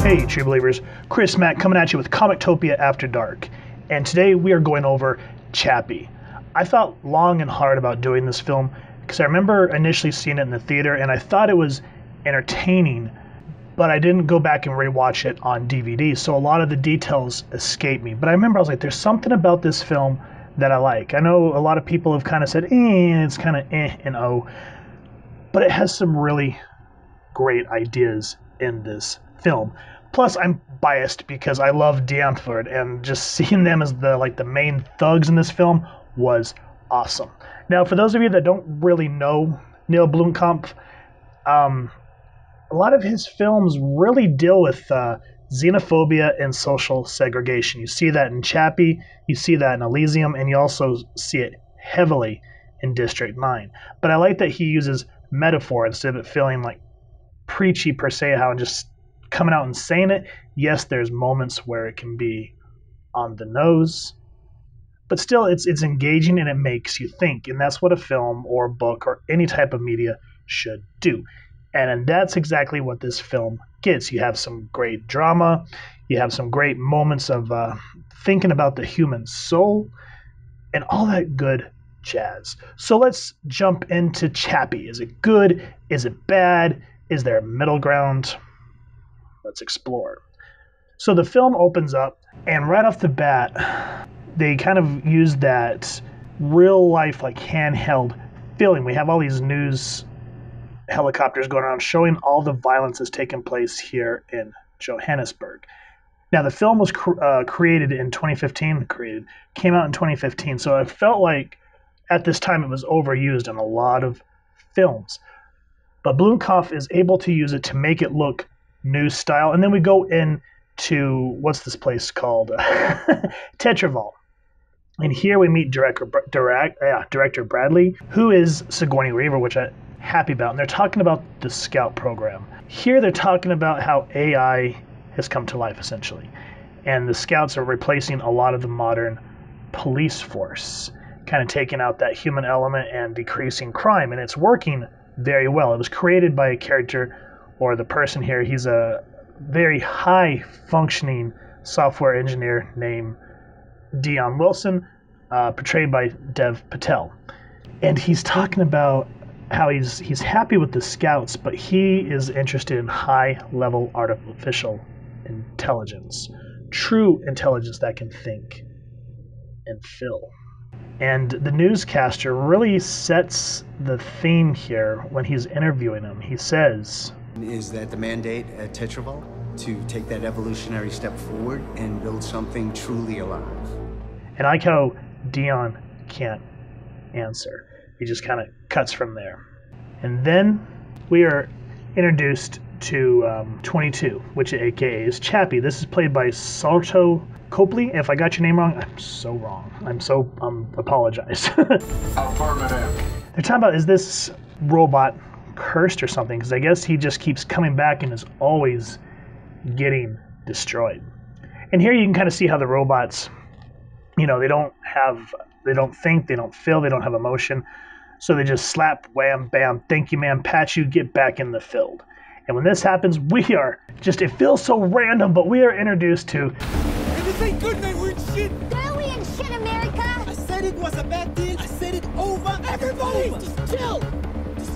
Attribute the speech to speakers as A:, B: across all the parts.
A: Hey, True Believers, Chris Mack coming at you with Comictopia After Dark, and today we are going over Chappie. I thought long and hard about doing this film because I remember initially seeing it in the theater and I thought it was entertaining, but I didn't go back and rewatch it on DVD, so a lot of the details escaped me. But I remember I was like, there's something about this film that I like. I know a lot of people have kind of said, it's kind of and oh, but it has some really great ideas in this film. Plus, I'm biased because I love Censored, and just seeing them as the main thugs in this film was awesome. Now, for those of you that don't really know Neill Blomkamp, a lot of his films really deal with xenophobia and social segregation. You see that in Chappie, you see that in Elysium, and you also see it heavily in District 9. But I like that he uses metaphor instead of it feeling like preachy per se, how just coming out and saying it. Yes, there's moments where it can be on the nose, but still it's engaging and it makes you think, and that's what a film or a book or any type of media should do. And that's exactly what this film gets. You have some great drama, you have some great moments of thinking about the human soul and all that good jazz. So let's jump into Chappie. Is it good? Is it bad? Is there a middle ground? Let's explore. So the film opens up, and right off the bat, they kind of use that real life, like handheld feeling. We have all these news helicopters going around showing all the violence that's taken place here in Johannesburg. Now, the film was created in 2015, came out in 2015, so it felt like at this time it was overused in a lot of films. But Blomkamp is able to use it to make it look news style. And then we go into, what's this place called? Tetraval. And here we meet director Bradley, who is Sigourney Weaver, which I'm happy about. And they're talking about the Scout program. Here they're talking about how AI has come to life, essentially. And the Scouts are replacing a lot of the modern police force, kind of taking out that human element and decreasing crime. And it's working very well. It was created by a character, or the person here, he's a very high-functioning software engineer named Dion Wilson, portrayed by Dev Patel. And he's talking about how he's happy with the Scouts, but he is interested in high-level artificial intelligence, true intelligence that can think and feel. And the newscaster really sets the theme here when he's interviewing him. He says,
B: is that the mandate at Tetraval to take that evolutionary step forward and build something truly alive?
A: And I like how Dion can't answer. He just kind of cuts from there. And then we are introduced to 22, which aka is Chappie. This is played by Salto Copley. If I got your name wrong, I'm so wrong. Apologize.
C: Affirmative.
A: They're talking about, is this robot cursed or something? Because I guess he just keeps coming back and is always getting destroyed. And here you can kind of see how the robots, they don't think, they don't feel, they don't have emotion. So they just slap, wham, bam, thank you, ma'am, pat you, get back in the field. And when this happens, it feels so random, but we are introduced to...
D: This ain't good, man, we're in shit!
E: Now we in shit, America!
D: I said it was a bad deal, I said it over, everybody! Just chill!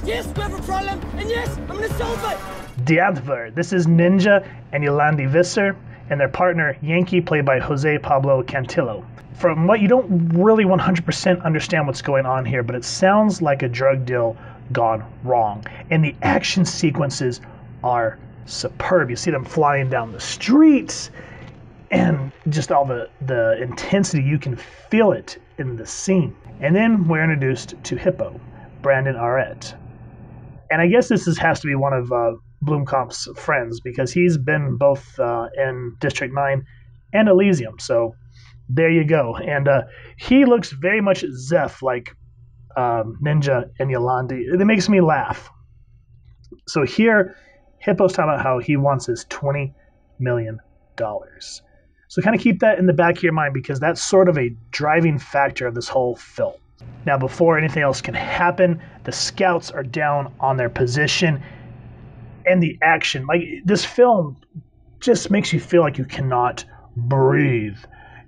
D: Yes, we have a problem, and yes, I'm gonna solve it!
A: Diantver. This is Ninja and Yolandi Visser, and their partner, Yankee, played by Jose Pablo Cantillo. From what you don't really 100% understand what's going on here, but it sounds like a drug deal gone wrong. And the action sequences are superb. You see them flying down the streets, and just all the intensity, you can feel it in the scene. And then we're introduced to Hippo, Brandon Arrett. And I guess this has to be one of Blomkamp's friends, because he's been both in District 9 and Elysium. So there you go. And he looks very much Zeph, like Ninja and Yolandi. It makes me laugh. So here, Hippo's talking about how he wants his $20 million. So kind of keep that in the back of your mind, because that's sort of a driving factor of this whole film. Now, before anything else can happen, the Scouts are down on their position, and the action. Like, this film just makes you feel like you cannot breathe,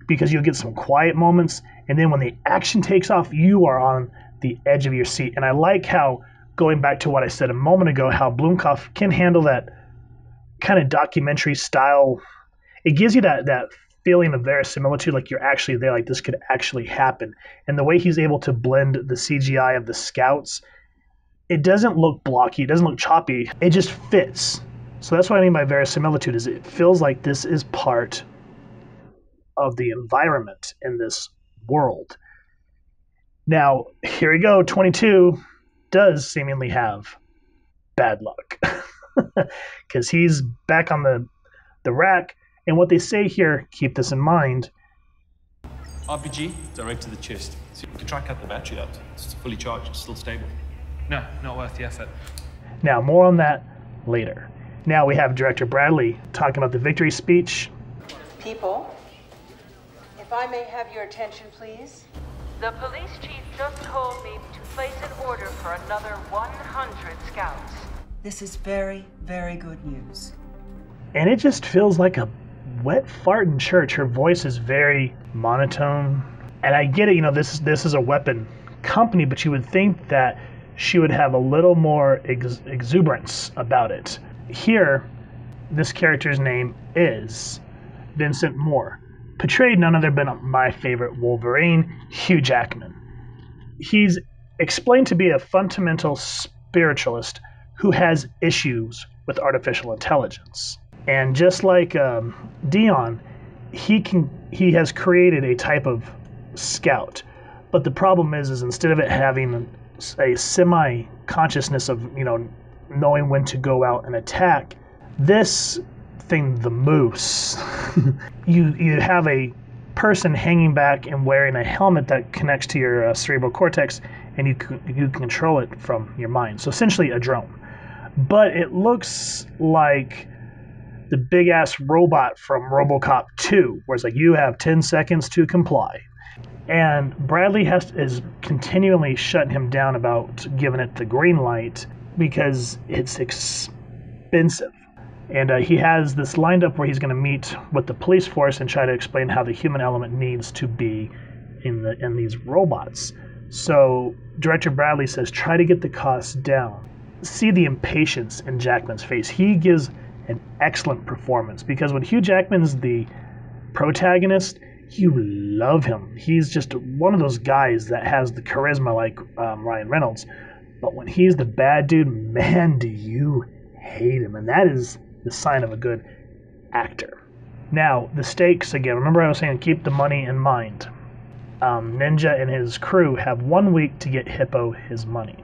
A: because you'll get some quiet moments, and then when the action takes off, you are on the edge of your seat. And I like how, going back to what I said a moment ago, how Blomkamp can handle that kind of documentary style. It gives you that feeling of verisimilitude, like you're actually there, like this could actually happen. And the way he's able to blend the CGI of the scouts, it doesn't look blocky, it doesn't look choppy, it just fits. So that's what I mean by verisimilitude, is it feels like this is part of the environment in this world. Now, here we go, 22 does seemingly have bad luck. Because he's back on the rack, and what they say here, keep this in mind.
F: RPG, direct to the chest. See, we can try cut the battery out. It's fully charged, it's still stable.
G: No, not worth the effort.
A: Now, more on that later. Now we have Director Bradley talking about the victory speech.
H: People, if I may have your attention, please.
I: The police chief just told me to place an order for another 100 scouts.
H: This is very, very good news.
A: And it just feels like a wet fart in church. Her voice is very monotone. And I get it, this is a weapon company, but you would think that she would have a little more exuberance about it. Here, this character's name is Vincent Moore, portrayed none other than my favorite Wolverine, Hugh Jackman. He's explained to be a fundamental spiritualist who has issues with artificial intelligence. And just like Dion, he has created a type of scout. But the problem is instead of it having a semi-consciousness of, knowing when to go out and attack, this thing, the moose, you have a person hanging back and wearing a helmet that connects to your cerebral cortex, and you can control it from your mind. So essentially a drone. But it looks like the big-ass robot from RoboCop 2, where it's like, you have 10 seconds to comply. And Bradley is continually shutting him down about giving it the green light because it's expensive. And he has this lined up where he's going to meet with the police force and try to explain how the human element needs to be in these robots. So Director Bradley says, try to get the costs down. See the impatience in Jackman's face. He gives an excellent performance, because when Hugh Jackman's the protagonist, you love him. He's just one of those guys that has the charisma like Ryan Reynolds. But when he's the bad dude, man, do you hate him. And that is the sign of a good actor. Now, the stakes again. Remember I was saying keep the money in mind. Ninja and his crew have 1 week to get Hippo his money.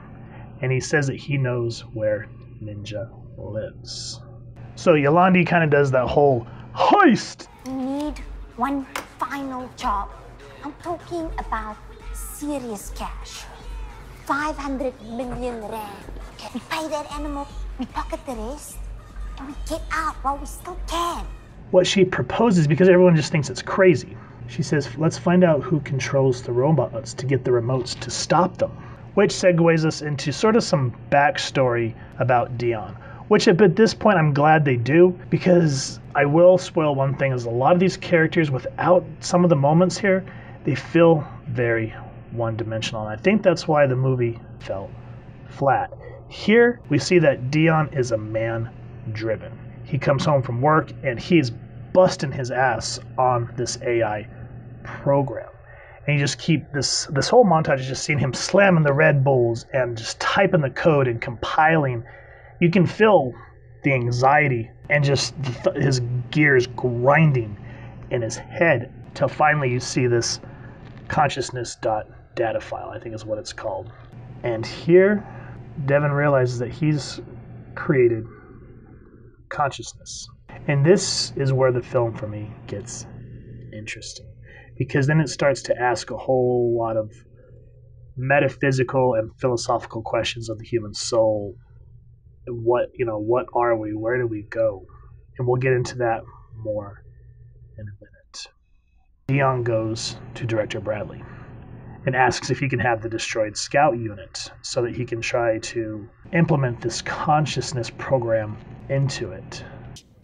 A: And he says that he knows where Ninja lives. So Yolandi kind of does that whole heist.
E: We need one final job. I'm talking about serious cash. 500 million rand. We pay that animal, we pocket the rest, and we get out while we still can.
A: What she proposes, because everyone just thinks it's crazy, she says, let's find out who controls the robots to get the remotes to stop them. Which segues us into sort of some backstory about Dion. Which at this point I'm glad they do, because I will spoil one thing, is a lot of these characters, without some of the moments here, they feel very one-dimensional. And I think that's why the movie fell flat. Here we see that Dion is a man driven. He comes home from work and he's busting his ass on this AI program. And you just keep this whole montage is just seeing him slamming the Red Bulls and just typing the code and compiling. You can feel the anxiety and just his gears grinding in his head till finally you see this consciousness.data file, I think is what it's called. And here Devin realizes that he's created consciousness. And this is where the film for me gets interesting, because then it starts to ask a whole lot of metaphysical and philosophical questions of the human soul. What are we? Where do we go? And we'll get into that more in a minute. Dion goes to Director Bradley and asks if he can have the destroyed scout unit so that he can try to implement this consciousness program into it.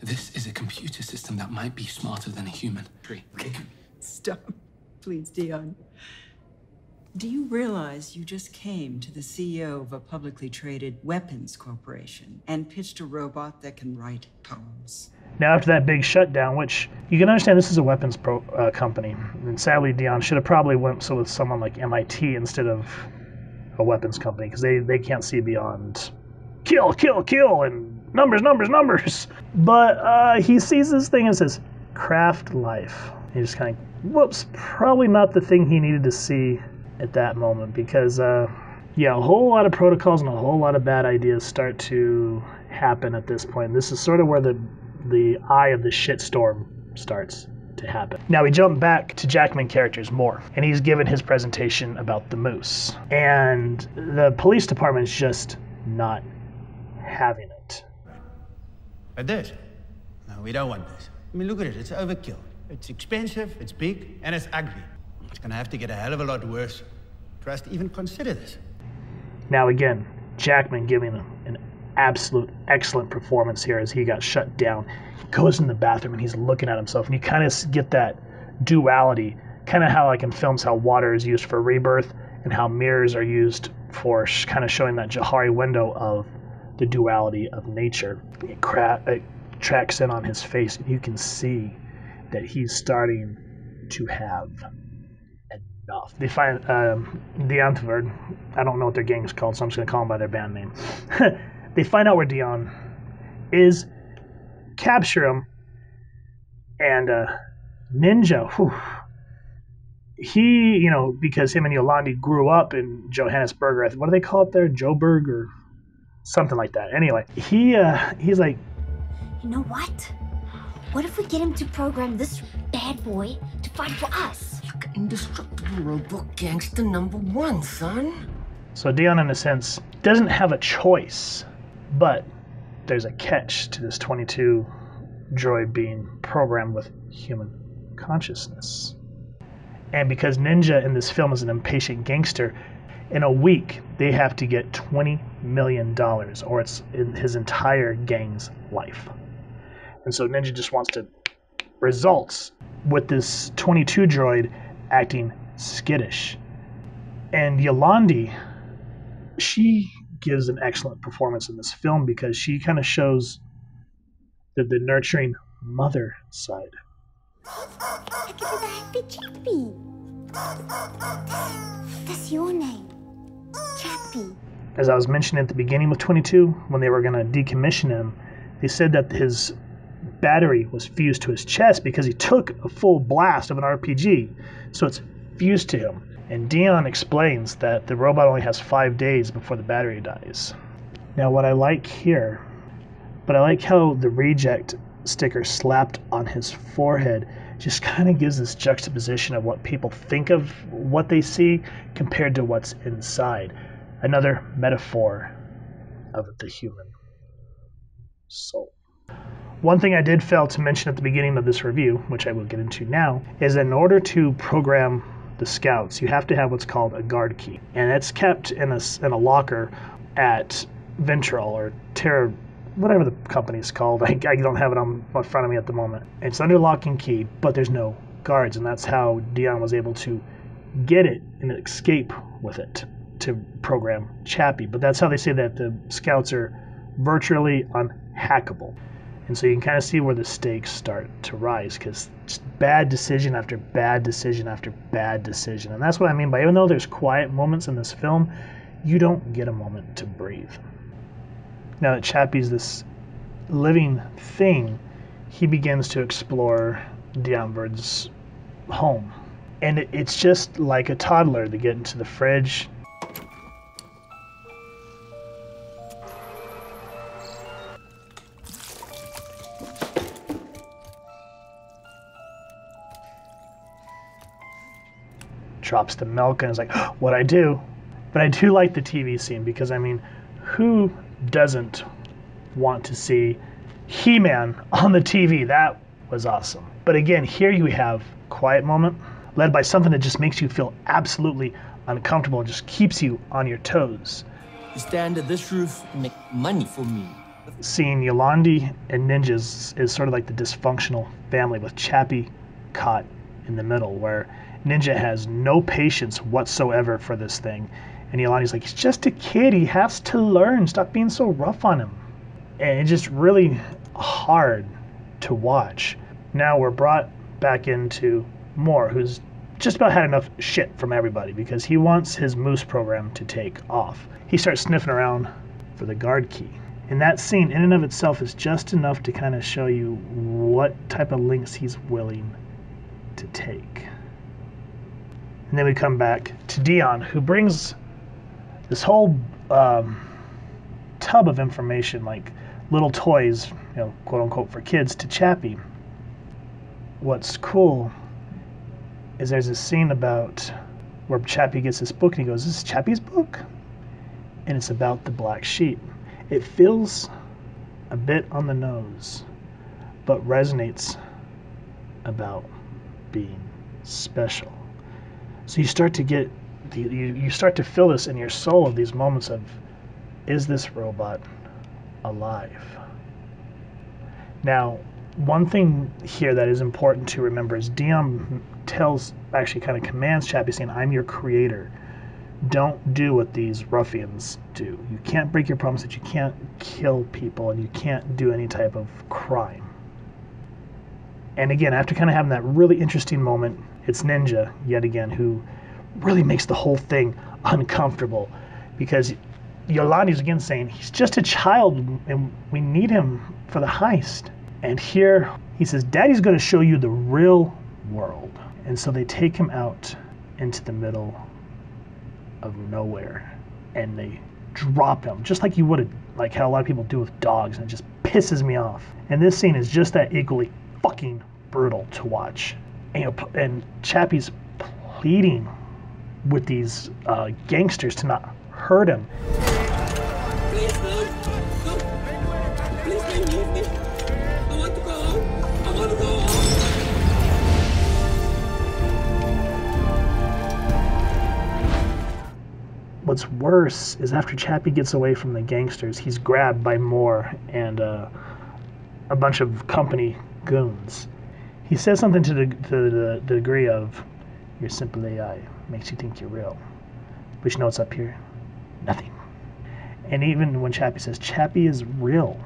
C: This is a computer system that might be smarter than a human. Okay.
J: Stop. Please, Dion. Do you realize you just came to the CEO of a publicly traded weapons corporation and pitched a robot that can write poems?
A: Now, after that big shutdown, which you can understand this is a weapons company, and sadly, Dion should have probably went with someone like MIT instead of a weapons company, because they can't see beyond kill, kill, kill, and numbers, numbers, numbers. But he sees this thing and says, craft life. He just kind of, whoops, probably not the thing he needed to see at that moment, because yeah, a whole lot of protocols and a whole lot of bad ideas start to happen at this point. This is sort of where the eye of the shitstorm starts to happen. Now we jump back to Jackman characters more, and he's given his presentation about the moose, and the police department is just not having it.
K: But this? No, we don't want this. I mean, look at it, it's overkill. It's expensive, it's big, and it's ugly. It's gonna have to get a hell of a lot worse for us to even consider this.
A: Now again, Jackman giving an absolute excellent performance here as he got shut down. He goes in the bathroom and he's looking at himself, and you kind of get that duality, kind of how like in films how water is used for rebirth and how mirrors are used for kind of showing that Johari window of the duality of nature. It tracks in on his face, and you can see that he's starting to have enough. They find the censored. I don't know what their gang is called, so I'm just going to call them by their band name. They find out where Dion is, capture him, and Ninja, whew, he, because him and Yolandi grew up in Johannesburg, what do they call it there? Joburg or something like that. Anyway, he's like,
E: you know what? What if we get him to program this bad boy to fight for us?
L: Like indestructible robot gangster #1, son.
A: So Dion, in a sense, doesn't have a choice, but there's a catch to this 22 droid being programmed with human consciousness. And because Ninja in this film is an impatient gangster, in a week they have to get $20 million, or it's in his entire gang's life. And so Ninja just wants to results with this 22 droid acting skittish. And Yolandi, she gives an excellent performance in this film because she kind of shows the nurturing mother side.
E: Look at the happy Chappie. That's your name, Chappie.
A: As I was mentioning at the beginning with 22, when they were going to decommission him, they said that his battery was fused to his chest because he took a full blast of an RPG, so it's fused to him. And Dion explains that the robot only has 5 days before the battery dies. Now what I like here, but I like how the reject sticker slapped on his forehead just kind of gives this juxtaposition of what people think of what they see compared to what's inside. Another metaphor of the human soul. One thing I did fail to mention at the beginning of this review, which I will get into now, is that in order to program the scouts, you have to have what's called a guard key. And it's kept in a locker at Ventral or Terra, whatever the company's called. I don't have it on in front of me at the moment. It's under lock and key, but there's no guards, and that's how Dion was able to get it and escape with it to program Chappie. But that's how they say that the scouts are virtually unhackable. And so you can kind of see where the stakes start to rise, because just bad decision after bad decision after bad decision. And that's what I mean by, even though there's quiet moments in this film, you don't get a moment to breathe. Now that Chappie's this living thing, he begins to explore Dion's home. And it's just like a toddler to get into the fridge. Drops the milk and is like, oh, what'd I do? But I do like the TV scene because, I mean, who doesn't want to see He-Man on the TV? That was awesome. But again, here you have a quiet moment led by something that just makes you feel absolutely uncomfortable and just keeps you on your toes.
L: You stay under this roof and make money for me.
A: seeing Yolandi and Ninja is sort of like the dysfunctional family with Chappie caught in the middle, where Ninja has no patience whatsoever for this thing. And Yolandi's like, he's just a kid, he has to learn, stop being so rough on him. And it's just really hard to watch. Now we're brought back into Moore, who's just about had enough shit from everybody because he wants his moose program to take off. He starts sniffing around for the guard key. And that scene in and of itself is just enough to kind of show you what type of lengths he's willing to take. And then we come back to Dion, who brings this whole tub of information, like little toys, quote unquote, for kids to Chappie. What's cool is there's a scene about where Chappie gets this book and he goes, "This is Chappie's book?" And it's about the black sheep. It feels a bit on the nose, but resonates about being special. So you start to get, you start to feel this in your soul of these moments of, is this robot alive? Now, one thing here that is important to remember is Dion actually kind of commands Chappie, saying, "I'm your creator. Don't do what these ruffians do. You can't break your promise that you can't kill people and you can't do any type of crime." And again, after kind of having that really interesting moment, it's Ninja, yet again, who really makes the whole thing uncomfortable, because Yolandi's again saying, he's just a child and we need him for the heist. And here he says, "Daddy's going to show you the real world." And so they take him out into the middle of nowhere and they drop him, just like you would, like how a lot of people do with dogs, and it just pisses me off. And this scene is just that equally fucking brutal to watch. And Chappie's pleading with these gangsters to not hurt him.
D: Please don't. Please don't leave me. I want to go home. I want to go home.
A: What's worse is after Chappie gets away from the gangsters, he's grabbed by Moore and a bunch of company goons. He says something to the degree of, "Your simple AI makes you think you're real. But you know what's up here? Nothing." And even when Chappie says, "Chappie is real,"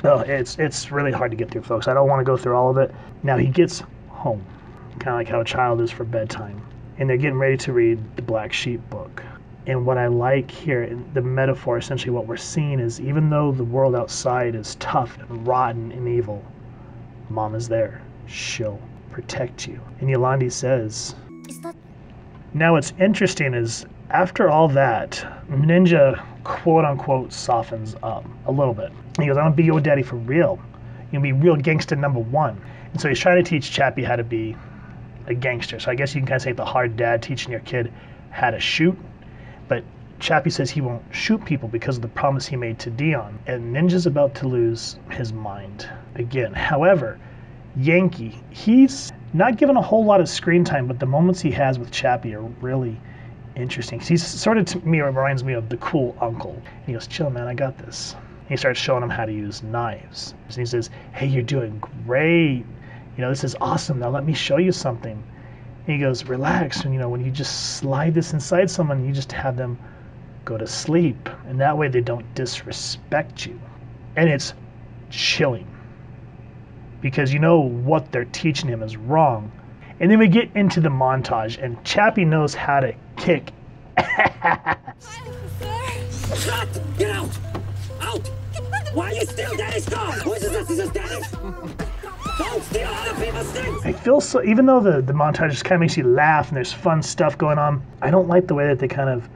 A: oh, it's really hard to get through, folks. I don't want to go through all of it. Now he gets home, kind of like how a child is for bedtime. And they're getting ready to read the Black Sheep book. And what I like here, the metaphor, essentially what we're seeing is, even though the world outside is tough and rotten and evil, Mom is there. She'll protect you. And Yolandi says, now what's interesting is, after all that, Ninja, quote unquote, softens up a little bit. He goes, "I'm gonna be your daddy for real. You'll be real gangster #1. And so he's trying to teach Chappie how to be a gangster. So I guess you can kind of say the hard dad teaching your kid how to shoot. But Chappie says he won't shoot people because of the promise he made to Dion. And Ninja's about to lose his mind again. However, Yankee, he's not given a whole lot of screen time, but the moments he has with Chappie are really interesting. He's sort of, to me, reminds me of the cool uncle. And he goes, "Chill, man, I got this." And he starts showing him how to use knives. And he says, "Hey, you're doing great. This is awesome. Now let me show you something." And he goes, "Relax. And when you just slide this inside someone, you just have them go to sleep. And that way they don't disrespect you." And it's chilling, because what they're teaching him is wrong. And then we get into the montage, and Chappie knows how to kick ass.
D: Shut! Get out! Out! Why are you stealing Daddy's car? Who is this? Is this Daddy's? Don't steal other people's things!
A: I feel so, even though the montage just kind of makes you laugh and there's fun stuff going on, I don't like the way that they kind of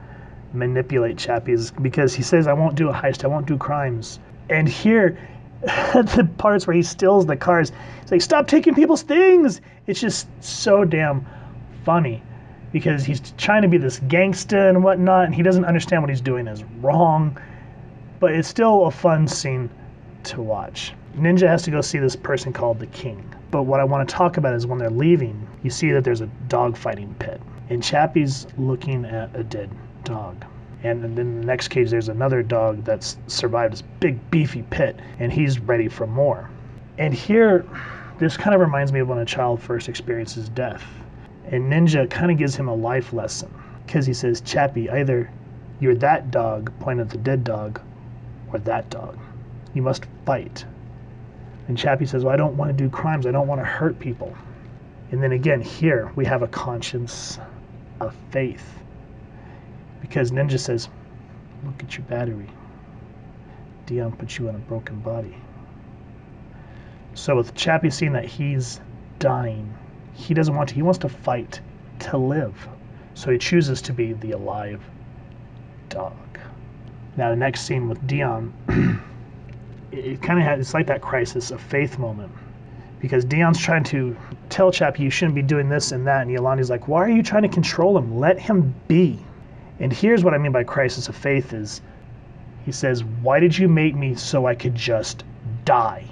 A: manipulate Chappie, because he says, "I won't do a heist, I won't do crimes." And here, the parts where he steals the cars, it's like, "Stop taking people's things!" It's just so damn funny, because he's trying to be this gangsta and whatnot, and he doesn't understand what he's doing is wrong. But it's still a fun scene to watch. Ninja has to go see this person called the King. But what I want to talk about is when they're leaving, you see that there's a dog fighting pit. And Chappie's looking at a dead dog. And then in the next cage, there's another dog that's survived this big, beefy pit, and he's ready for more. And here, this kind of reminds me of when a child first experiences death. And Ninja kind of gives him a life lesson, because he says, Chappie, either you're that dog, pointing at the dead dog, or that dog. You must fight. And Chappie says, well, I don't want to do crimes. I don't want to hurt people. And then again, here we have a conscience of faith. Because Ninja says, look at your battery. Dion put you in a broken body. So with Chappie seeing that he's dying, he doesn't want to. He wants to fight to live. So he chooses to be the alive dog. Now the next scene with Dion, it kind of it's like that crisis of faith moment. Because Dion's trying to tell Chappie you shouldn't be doing this and that, and Yolanda's like, why are you trying to control him? Let him be. And here's what I mean by crisis of faith is, he says, why did you make me so I could just die?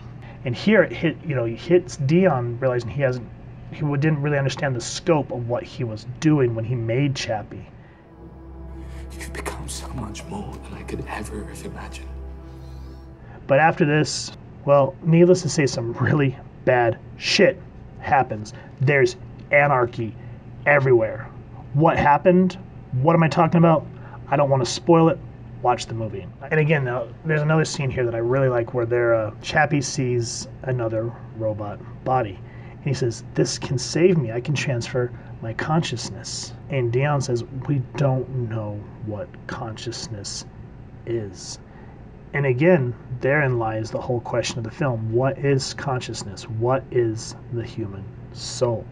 A: And here it he hits Dion realizing he didn't really understand the scope of what he was doing when he made Chappie.
C: You've become so much more than I could ever have imagined.
A: But after this, well, needless to say, some really bad shit happens. There's anarchy everywhere. What happened? What am I talking about? I don't want to spoil it. Watch the movie. And again, now, there's another scene here that I really like where Chappie sees another robot body. And he says, this can save me. I can transfer my consciousness. And Dion says, we don't know what consciousness is. And again, therein lies the whole question of the film. What is consciousness? What is the human soul?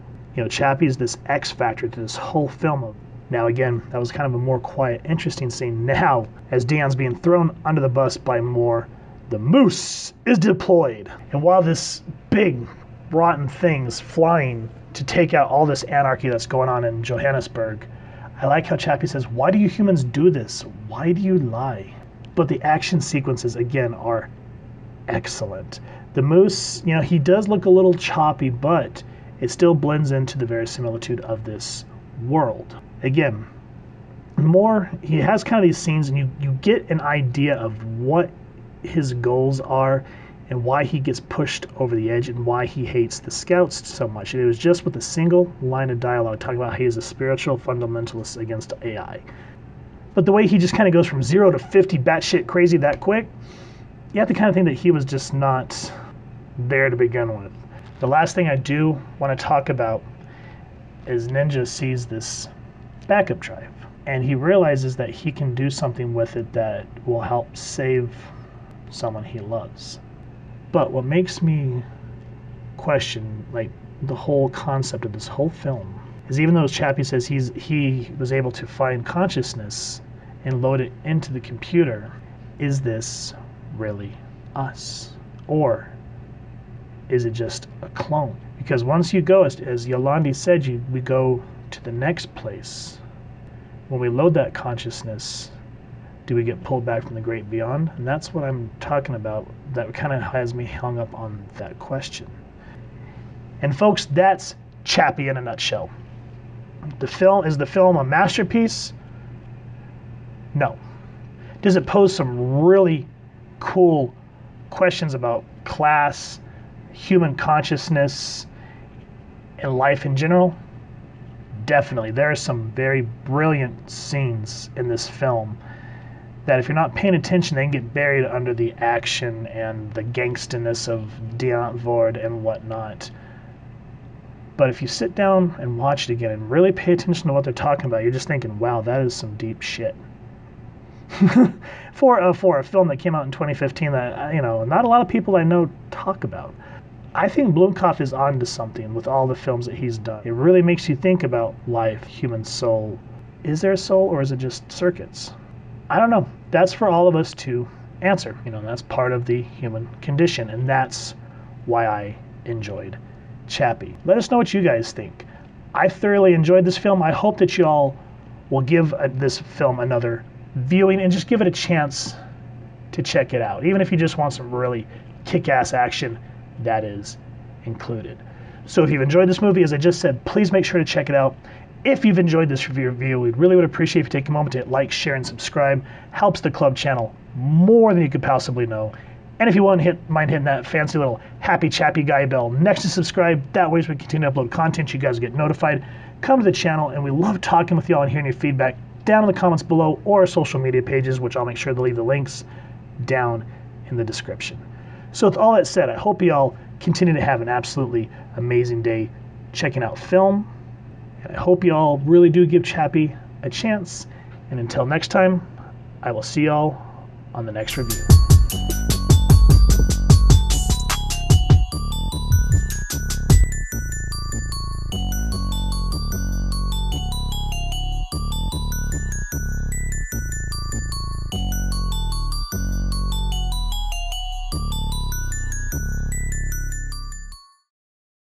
A: Chappie is this X factor to this whole film. Now again, that was kind of a more quiet, interesting scene. Now, as Dion's being thrown under the bus by Moore, the moose is deployed. And while this big, rotten thing's flying to take out all this anarchy that's going on in Johannesburg, I like how Chappie says, why do you humans do this? Why do you lie? But the action sequences, again, are excellent. The moose, he does look a little choppy, but it still blends into the verisimilitude of this world. Again, Moore, he has kind of these scenes, and you get an idea of what his goals are and why he gets pushed over the edge and why he hates the scouts so much. And it was just with a single line of dialogue talking about how he is a spiritual fundamentalist against AI. But the way he just kind of goes from 0 to 50 batshit crazy that quick, you have to kind of think that he was just not there to begin with. The last thing I do want to talk about is Ninja sees this backup drive, and he realizes that he can do something with it that will help save someone he loves. But what makes me question the whole concept of this whole film is, even though Chappie says he was able to find consciousness and load it into the computer, is this really us? Or is it just a clone? Because once you go, as Yolandi said, we go to the next place. When we load that consciousness, do we get pulled back from the great beyond? And that's what I'm talking about. That kind of has me hung up on that question. And folks, that's Chappie in a nutshell. Is the film a masterpiece? No. Does it pose some really cool questions about class, human consciousness, and life in general? Definitely. There are some very brilliant scenes in this film that, if you're not paying attention, they can get buried under the action and the gangstiness of Dion Vord and whatnot. But if you sit down and watch it again and really pay attention to what they're talking about, you're just thinking, wow, that is some deep shit. for a film that came out in 2015 that, not a lot of people I know talk about. I think Blomkamp is onto something with all the films that he's done. It really makes you think about life, human soul. Is there a soul, or is it just circuits? I don't know. That's for all of us to answer. That's part of the human condition, and that's why I enjoyed Chappie. Let us know what you guys think. I thoroughly enjoyed this film. I hope that you all will give this film another viewing and just give it a chance to check it out. Even if you just want some really kick-ass action, that is included. So if you've enjoyed this movie, as I just said, please make sure to check it out. If you've enjoyed this review, we really would appreciate if you take a moment to hit like, share, and subscribe. Helps the club channel more than you could possibly know. And if you want to mind hitting that fancy little happy Chappie guy bell next to subscribe, that way as we continue to upload content, you guys get notified. Come to the channel, and we love talking with y'all and hearing your feedback down in the comments below or our social media pages, which I'll make sure to leave the links down in the description. So with all that said, I hope y'all continue to have an absolutely amazing day checking out film. And I hope y'all really do give Chappie a chance. And until next time, I will see y'all on the next review.